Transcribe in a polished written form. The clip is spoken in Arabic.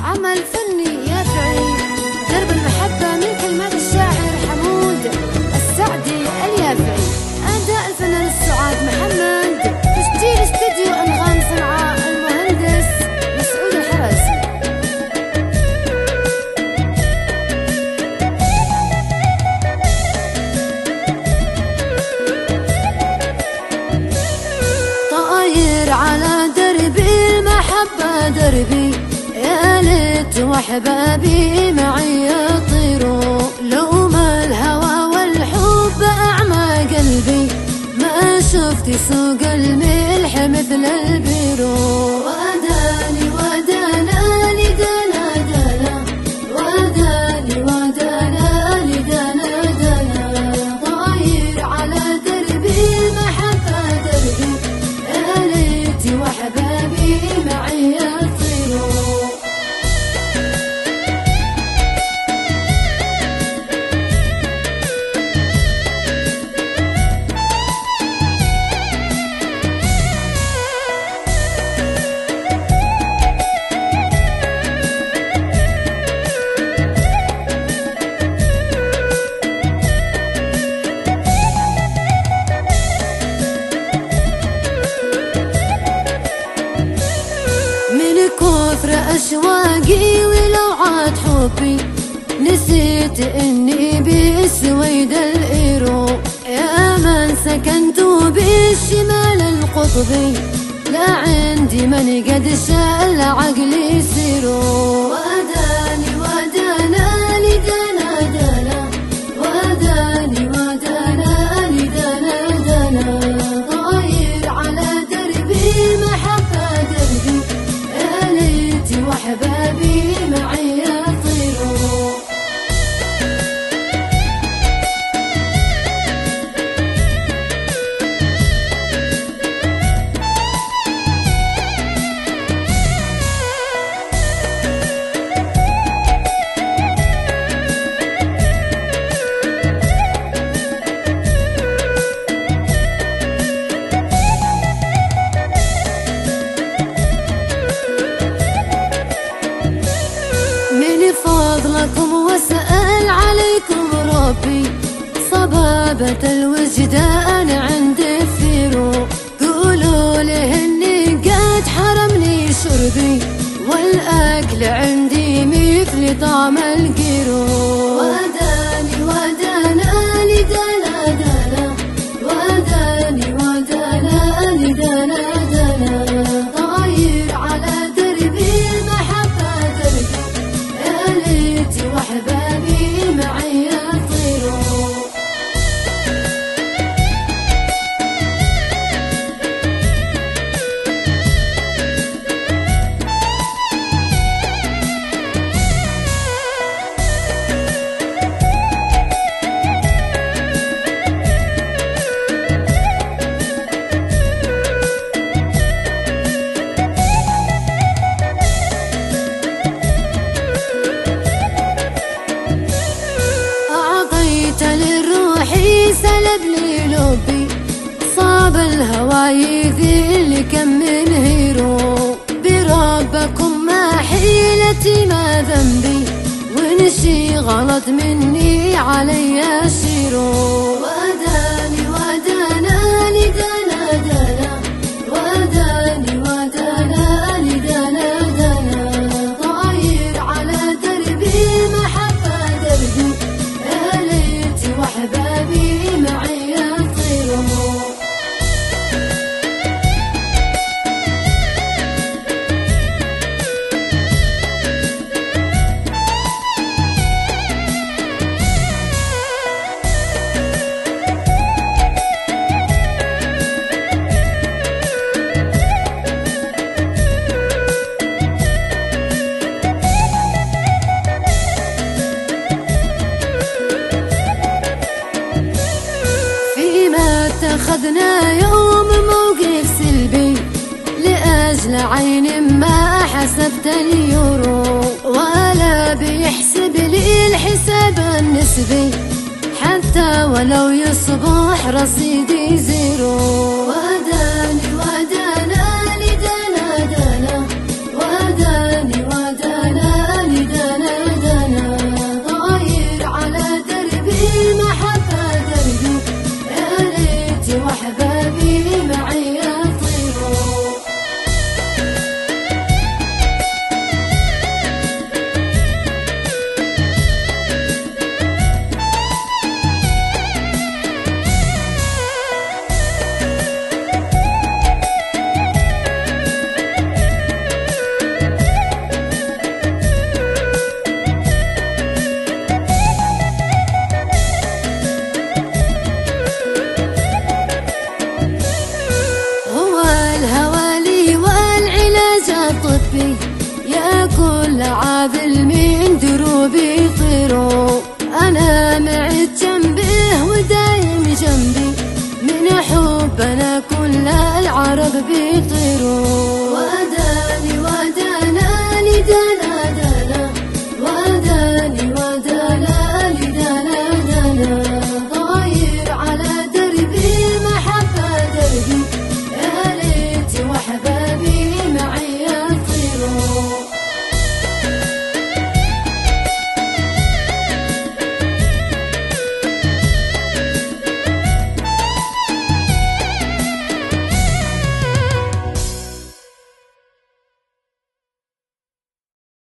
عمل فني يافعي، درب المحبة من كلمات الشاعر حمود السعدي اليافعي. أداء الفنان السعاد محمد، تسجيل استديو أنغام صنعاء، المهندس مسعود الحراسي. طاير على دربي المحبة دربي، يا ليت واحبابي معي يطيروا، لو ما الهوى والحب أعمى قلبي، ما شفت سوق الملح مثل البيرو. وداني ودانا لدانا دانا، وداني ودانا لدانا دانا، طاير على دربي المحبة دربي، يا ليت واحبابي معي يطيروا. أشواقي ولوعات حبي، نسيت إني بالسويد الإيرو، يا من سكنت بالشمال القطبي، لا عندي من قد شال عقلي سيرو. وداني ودانا لدانا دانا، وداني ودانا لدانا دانا، طاير على دربي المحبة دربي، يا ليت واحبابي معي يطيروا. فضلكم واسأل عليكم ربي، صبابة الوجدان عندي ثيرو، قولوا له اني قد حرمني شربي، والاكل عندي مثل طعم القيرو. وداني ودانا لدانا دانا، وداني ودانا لدانا دانا، طاير على دربي المحبة دربي، يا ليت واحبابي معي يطيروا. للروحي سلبني لبي، صاب الهوى يذل كم من هيرو، بربكم ما حيلتي ما ذنبي، ونشي غلط مني علي شيرو. وداني ودانا لدانا دانا، وداني ودانا لدانا دانا، طاير على دربي المحبة دربي، يا ليت واحبابي معي يطيروا. اتخذنا يوم موقف سلبي، لأجل عين ما حسبت اليورو، ولا بيحسب لي الحساب النسبي، حتى ولو يصبح رصيدي زيرو. وداني ودانا لدانا دانا، وداني ودانا كل عاذل من دروبي يطيروا، أنا معد جنبه ودايم جنبي، من حبنا كل العرب بيطيروا.